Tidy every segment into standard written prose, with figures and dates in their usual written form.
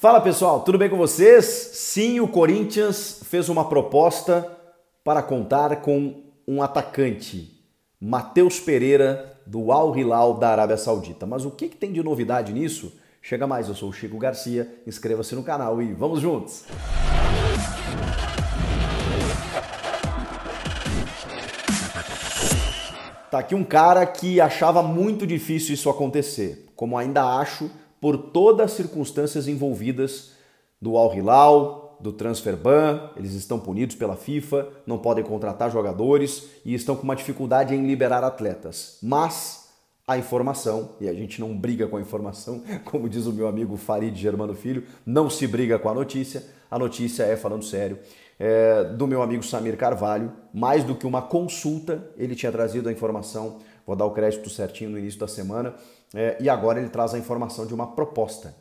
Fala pessoal, tudo bem com vocês? Sim, o Corinthians fez uma proposta para contar com um atacante, Matheus Pereira, do Al Hilal da Arábia Saudita. Mas o que tem de novidade nisso? Chega mais, eu sou o Chico Garcia, inscreva-se no canal e vamos juntos! Tá aqui um cara que achava muito difícil isso acontecer, como ainda acho, por todas as circunstâncias envolvidas do Al Hilal, do transfer ban, eles estão punidos pela FIFA, não podem contratar jogadores e estão com uma dificuldade em liberar atletas. Mas a informação, e a gente não briga com a informação, como diz o meu amigo Farid Germano Filho, não se briga com a notícia é, falando sério, do meu amigo Samir Carvalho, mais do que uma consulta, ele tinha trazido a informação, vou dar o crédito certinho no início da semana, e agora ele traz a informação de uma proposta,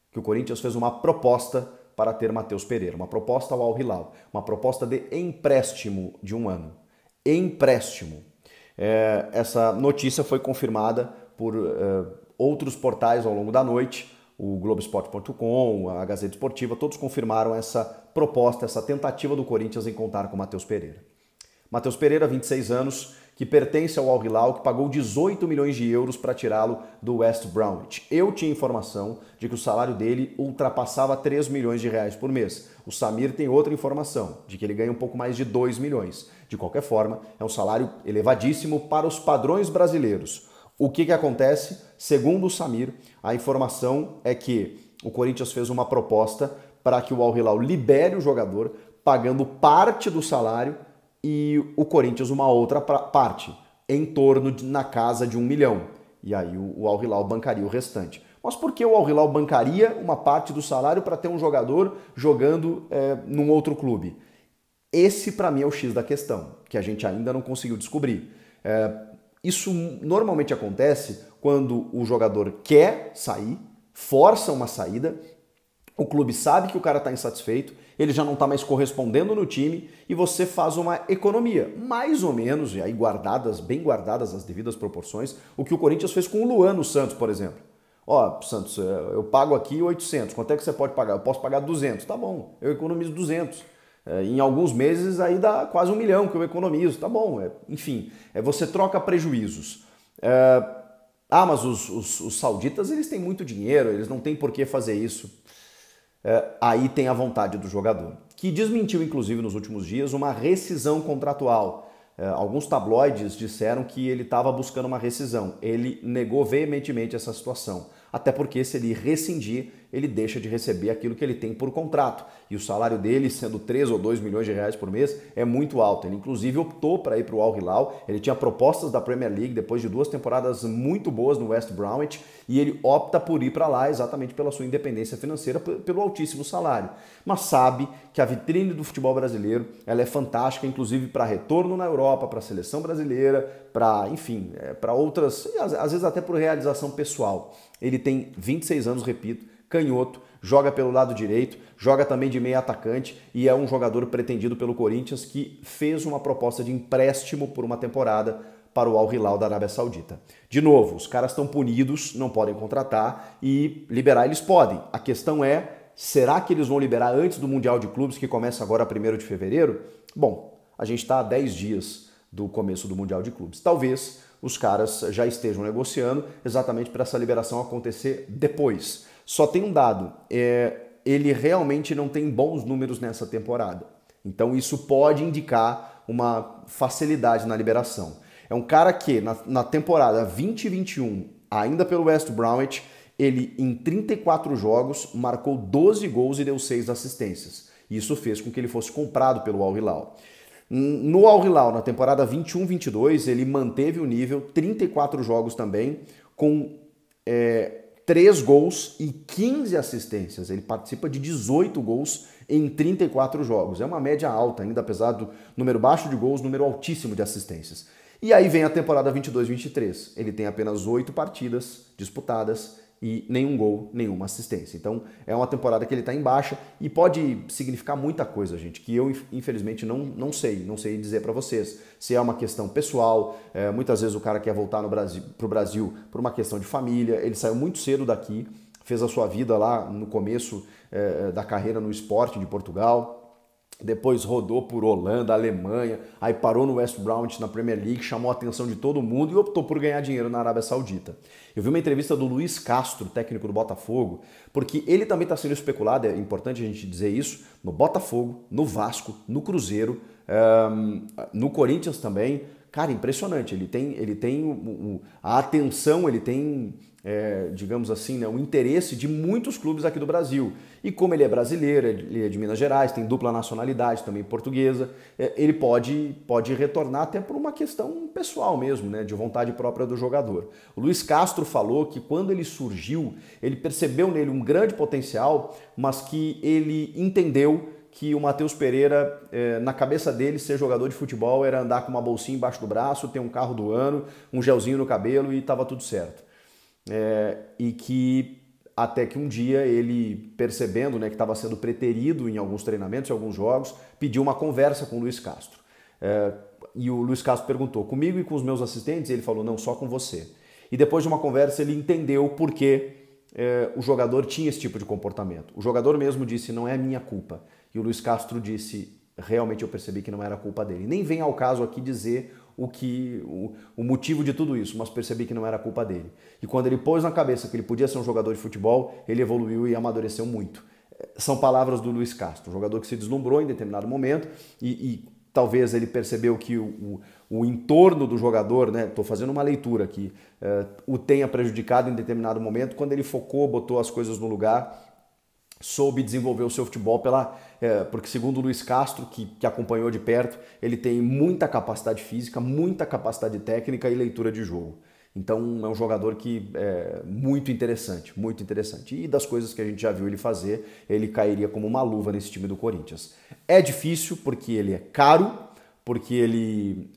que o Corinthians fez uma proposta para ter Matheus Pereira, uma proposta ao Al Hilal, uma proposta de empréstimo de um ano. Empréstimo. Essa notícia foi confirmada por outros portais ao longo da noite, o Globoesporte.com, a Gazeta Esportiva, todos confirmaram essa proposta, essa tentativa do Corinthians em contar com Matheus Pereira. Matheus Pereira, 26 anos, que pertence ao Al Hilal, que pagou 18 milhões de euros para tirá-lo do West Bromwich. Eu tinha informação de que o salário dele ultrapassava 3 milhões de reais por mês. O Samir tem outra informação, de que ele ganha um pouco mais de 2 milhões. De qualquer forma, é um salário elevadíssimo para os padrões brasileiros. O que acontece? Segundo o Samir, a informação é que o Corinthians fez uma proposta para que o Al Hilal libere o jogador, pagando parte do salário e o Corinthians uma outra parte, em torno na casa de 1 milhão. E aí o Al Hilal bancaria o restante. Mas por que o Al Hilal bancaria uma parte do salário para ter um jogador jogando num outro clube? Esse, para mim, é o X da questão, que a gente ainda não conseguiu descobrir. Isso normalmente acontece quando o jogador quer sair, força uma saída, o clube sabe que o cara está insatisfeito, ele já não está mais correspondendo no time e você faz uma economia, mais ou menos, e aí bem guardadas as devidas proporções, o que o Corinthians fez com o Luan no Santos, por exemplo. Ó, Santos, eu pago aqui 800, quanto é que você pode pagar? Eu posso pagar 200, tá bom, eu economizo 200. Em alguns meses aí dá quase 1 milhão que eu economizo, tá bom, enfim, você troca prejuízos. Mas os sauditas, eles têm muito dinheiro, eles não têm por que fazer isso. Aí tem a vontade do jogador, que desmentiu inclusive nos últimos dias uma rescisão contratual. Alguns tabloides disseram que ele estava buscando uma rescisão. Ele negou veementemente essa situação. Até porque se ele rescindir, ele deixa de receber aquilo que ele tem por contrato. E o salário dele, sendo 3 ou 2 milhões de reais por mês, é muito alto. Ele inclusive optou para ir para o Al Hilal. Ele tinha propostas da Premier League depois de 2 temporadas muito boas no West Bromwich. E ele opta por ir para lá exatamente pela sua independência financeira, pelo altíssimo salário. Mas sabe que a vitrine do futebol brasileiro ela é fantástica, inclusive para retorno na Europa, para a seleção brasileira, para, enfim, para outras, às vezes até por realização pessoal. Ele tem 26 anos, repito, canhoto, joga pelo lado direito, joga também de meio atacante e é um jogador pretendido pelo Corinthians que fez uma proposta de empréstimo por uma temporada para o Al Hilal da Arábia Saudita. De novo, os caras estão punidos, não podem contratar e liberar eles podem. A questão é, será que eles vão liberar antes do Mundial de Clubes que começa agora 1º de fevereiro? Bom, a gente está há 10 dias do começo do Mundial de Clubes. Talvez os caras já estejam negociando exatamente para essa liberação acontecer depois. Só tem um dado, ele realmente não tem bons números nessa temporada. Então isso pode indicar uma facilidade na liberação. É um cara que na temporada 2021, ainda pelo West Bromwich, ele em 34 jogos marcou 12 gols e deu 6 assistências. Isso fez com que ele fosse comprado pelo Al Hilal. No Al Hilal, na temporada 21-22, ele manteve o nível, 34 jogos também, com 3 gols e 15 assistências. Ele participa de 18 gols em 34 jogos. É uma média alta ainda, apesar do número baixo de gols, número altíssimo de assistências. E aí vem a temporada 22-23. Ele tem apenas 8 partidas disputadas e nenhum gol, nenhuma assistência. Então é uma temporada que ele está em baixa e pode significar muita coisa, gente, que eu infelizmente não sei dizer para vocês. Se é uma questão pessoal, muitas vezes o cara quer voltar para o Brasil por uma questão de família, ele saiu muito cedo daqui, fez a sua vida lá no começo da carreira no Sporting de Portugal. Depois rodou por Holanda, Alemanha, aí parou no West Bromwich na Premier League, chamou a atenção de todo mundo e optou por ganhar dinheiro na Arábia Saudita. Eu vi uma entrevista do Luiz Castro, técnico do Botafogo, porque ele também está sendo especulado, é importante a gente dizer isso, no Botafogo, no Vasco, no Cruzeiro, no Corinthians também. Cara, impressionante, ele tem a atenção, ele tem, digamos assim, né, o interesse de muitos clubes aqui do Brasil. E como ele é brasileiro, ele é de Minas Gerais, tem dupla nacionalidade, também portuguesa, ele pode retornar até por uma questão pessoal mesmo, né, de vontade própria do jogador. O Luiz Castro falou que quando ele surgiu, ele percebeu nele um grande potencial, mas que ele entendeu que o Matheus Pereira, na cabeça dele, ser jogador de futebol era andar com uma bolsinha embaixo do braço, ter um carro do ano, um gelzinho no cabelo e estava tudo certo. E que até que um dia ele, percebendo, né, que estava sendo preterido em alguns treinamentos, em alguns jogos, pediu uma conversa com o Luiz Castro. E o Luiz Castro perguntou, comigo e com os meus assistentes? E ele falou, não, só com você. E depois de uma conversa ele entendeu por que o jogador tinha esse tipo de comportamento. O jogador mesmo disse, não é minha culpa. E o Luiz Castro disse, realmente eu percebi que não era culpa dele. Nem vem ao caso aqui dizer o motivo de tudo isso, mas percebi que não era culpa dele. E quando ele pôs na cabeça que ele podia ser um jogador de futebol, ele evoluiu e amadureceu muito. São palavras do Luiz Castro, um jogador que se deslumbrou em determinado momento e talvez ele percebeu que o entorno do jogador, né, estou fazendo uma leitura aqui, o tenha prejudicado em determinado momento, quando ele focou, botou as coisas no lugar, soube desenvolver o seu futebol porque segundo o Luiz Castro, que acompanhou de perto, ele tem muita capacidade física, muita capacidade técnica e leitura de jogo. Então é um jogador que é muito interessante, muito interessante. E das coisas que a gente já viu ele fazer, ele cairia como uma luva nesse time do Corinthians. É difícil porque ele é caro, porque ele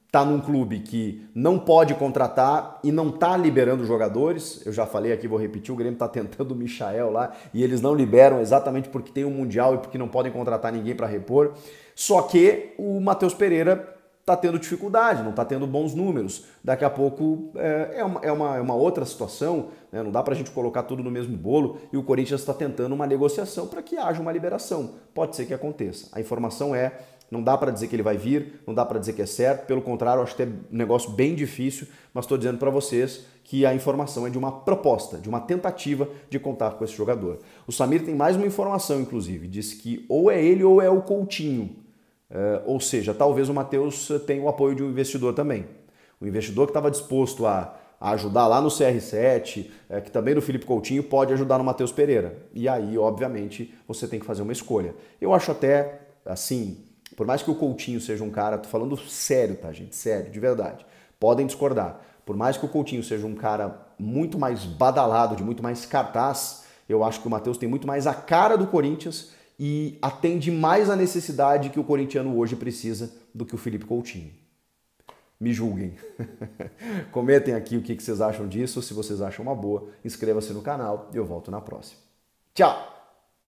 está num clube que não pode contratar e não está liberando jogadores. Eu já falei aqui, vou repetir, o Grêmio está tentando o Michael lá e eles não liberam exatamente porque tem um Mundial e porque não podem contratar ninguém para repor. Só que o Matheus Pereira está tendo dificuldade, não está tendo bons números. Daqui a pouco é uma outra situação, né? Não dá para a gente colocar tudo no mesmo bolo e o Corinthians está tentando uma negociação para que haja uma liberação. Pode ser que aconteça. A informação não dá para dizer que ele vai vir, não dá para dizer que é certo, pelo contrário, eu acho que é um negócio bem difícil, mas estou dizendo para vocês que a informação é de uma proposta, de uma tentativa de contar com esse jogador. O Samir tem mais uma informação, inclusive, disse que ou é ele ou é o Coutinho. Ou seja, talvez o Matheus tenha o apoio de um investidor também. O investidor que estava disposto a ajudar lá no CR7, que também no Felipe Coutinho, pode ajudar no Matheus Pereira. E aí, obviamente, você tem que fazer uma escolha. Eu acho até, assim, por mais que o Coutinho seja um cara, tô falando sério, tá, gente? Sério, de verdade. Podem discordar. Por mais que o Coutinho seja um cara muito mais badalado, de muito mais cartaz, eu acho que o Matheus tem muito mais a cara do Corinthians e atende mais a necessidade que o corintiano hoje precisa do que o Felipe Coutinho. Me julguem. Comentem aqui o que vocês acham disso. Se vocês acham uma boa, inscreva-se no canal e eu volto na próxima. Tchau!